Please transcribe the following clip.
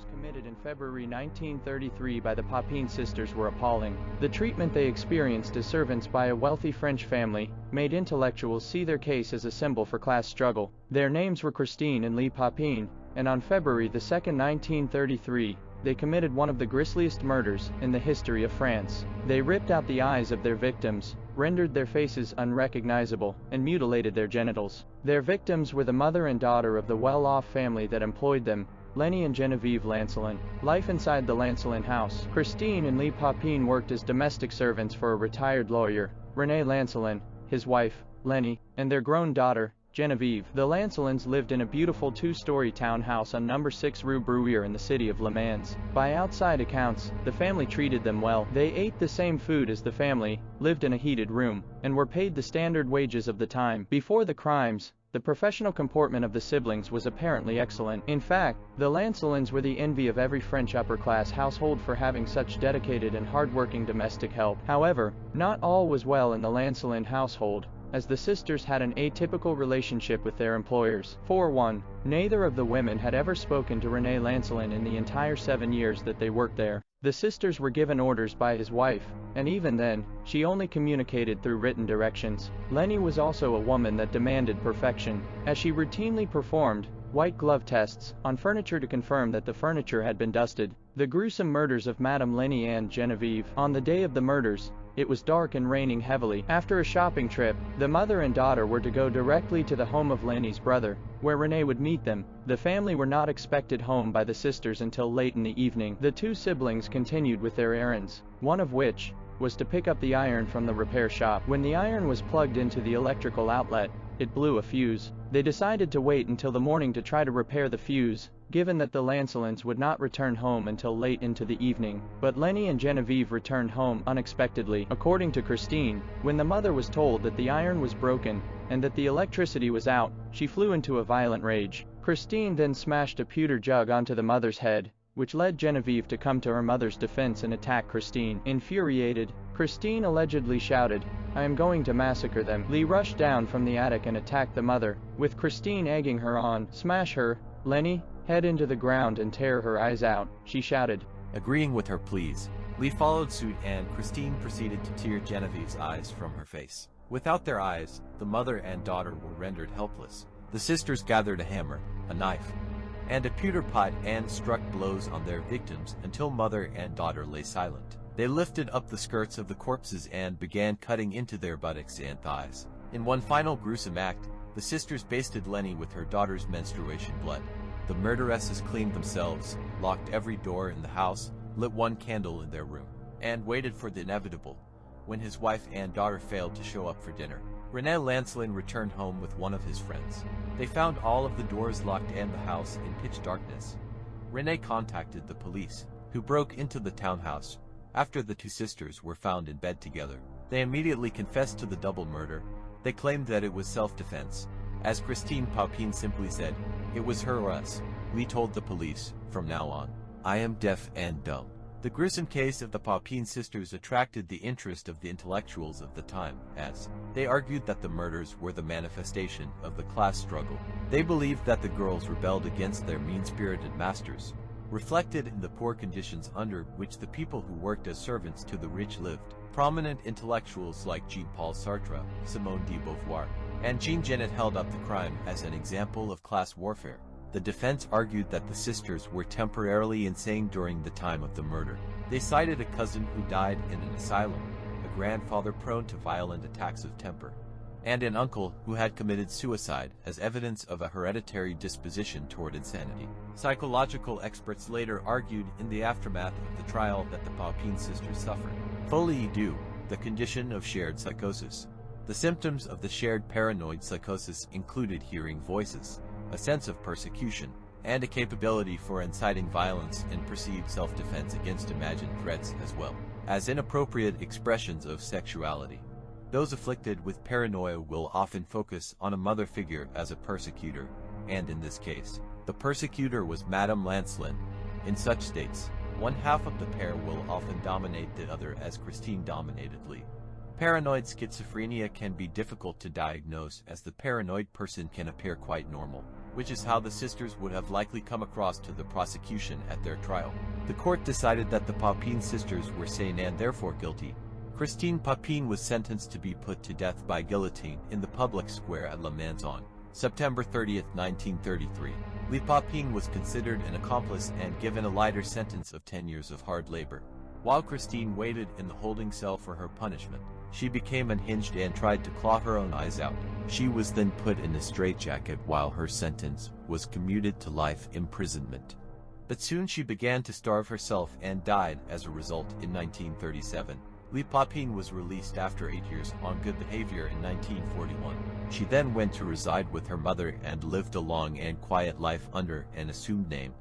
committed in February 1933 by the Papin sisters were appalling. The treatment they experienced as servants by a wealthy French family made intellectuals see their case as a symbol for class struggle. Their names were Christine and Léa Papin, and on February 2, 1933, they committed one of the grisliest murders in the history of France. They ripped out the eyes of their victims, rendered their faces unrecognizable, and mutilated their genitals. Their victims were the mother and daughter of the well-off family that employed them, Lenny and Geneviève Lancelin. Life inside the Lancelin house. Christine and Léa Papin worked as domestic servants for a retired lawyer, René Lancelin, his wife, Lenny, and their grown daughter, Geneviève. The Lancelins lived in a beautiful two-story townhouse on number 6 Rue Brouwer in the city of Le Mans. By outside accounts, the family treated them well. They ate the same food as the family, lived in a heated room, and were paid the standard wages of the time. Before the crimes, the professional comportment of the siblings was apparently excellent. In fact, the Lancelins were the envy of every French upper-class household for having such dedicated and hard-working domestic help. However, not all was well in the Lancelin household, as the sisters had an atypical relationship with their employers. For one, neither of the women had ever spoken to René Lancelin in the entire 7 years that they worked there. The sisters were given orders by his wife, and even then, she only communicated through written directions. Lenny was also a woman that demanded perfection, as she routinely performed white glove tests on furniture to confirm that the furniture had been dusted. The gruesome murders of Madame Lenny and Geneviève. On the day of the murders, it was dark and raining heavily. After a shopping trip, the mother and daughter were to go directly to the home of Lenny's brother, where René would meet them. The family were not expected home by the sisters until late in the evening. The two siblings continued with their errands, one of which was to pick up the iron from the repair shop. When the iron was plugged into the electrical outlet, it blew a fuse. They decided to wait until the morning to try to repair the fuse, given that the Lancelins would not return home until late into the evening. But Lenny and Geneviève returned home unexpectedly. According to Christine, when the mother was told that the iron was broken and that the electricity was out, she flew into a violent rage. Christine then smashed a pewter jug onto the mother's head, which led Geneviève to come to her mother's defense and attack Christine. Infuriated, Christine allegedly shouted, "I am going to massacre them." Lee rushed down from the attic and attacked the mother, with Christine egging her on. "Smash her, Lenny, head into the ground and tear her eyes out," she shouted. Agreeing with her pleas, Lee followed suit and Christine proceeded to tear Genevieve's eyes from her face. Without their eyes, the mother and daughter were rendered helpless. The sisters gathered a hammer, a knife, and a pewter pot and struck blows on their victims until mother and daughter lay silent. They lifted up the skirts of the corpses and began cutting into their buttocks and thighs. In one final gruesome act, the sisters basted Lenny with her daughter's menstruation blood. The murderesses cleaned themselves, locked every door in the house, lit one candle in their room, and waited for the inevitable, when his wife and daughter failed to show up for dinner. René Lancelin returned home with one of his friends. They found all of the doors locked and the house in pitch darkness. René contacted the police, who broke into the townhouse after the two sisters were found in bed together. They immediately confessed to the double murder. They claimed that it was self-defense. As Christine Papin simply said, "It was her or us." Lee told the police, "From now on, I am deaf and dumb." The gruesome case of the Papin sisters attracted the interest of the intellectuals of the time, as they argued that the murders were the manifestation of the class struggle. They believed that the girls rebelled against their mean-spirited masters, reflected in the poor conditions under which the people who worked as servants to the rich lived. Prominent intellectuals like Jean-Paul Sartre, Simone de Beauvoir, and Jean Genet held up the crime as an example of class warfare. The defense argued that the sisters were temporarily insane during the time of the murder. They cited a cousin who died in an asylum, a grandfather prone to violent attacks of temper, and an uncle who had committed suicide as evidence of a hereditary disposition toward insanity. Psychological experts later argued in the aftermath of the trial that the Papin sisters suffered folie à deux, the condition of shared psychosis. The symptoms of the shared paranoid psychosis included hearing voices, a sense of persecution, and a capability for inciting violence and perceived self-defense against imagined threats, as well as inappropriate expressions of sexuality. Those afflicted with paranoia will often focus on a mother figure as a persecutor, and in this case, the persecutor was Madame Lancelin. In such states, one half of the pair will often dominate the other, as Christine dominated Lee. Paranoid schizophrenia can be difficult to diagnose, as the paranoid person can appear quite normal, which is how the sisters would have likely come across to the prosecution at their trial. The court decided that the Papin sisters were sane and therefore guilty. Christine Papin was sentenced to be put to death by guillotine in the public square at Le Mans on September 30, 1933. Léa Papin was considered an accomplice and given a lighter sentence of 10 years of hard labor. While Christine waited in the holding cell for her punishment, she became unhinged and tried to claw her own eyes out. She was then put in a straitjacket while her sentence was commuted to life imprisonment. But soon she began to starve herself and died as a result in 1937. Léa Papin was released after 8 years on good behavior in 1941. She then went to reside with her mother and lived a long and quiet life under an assumed name.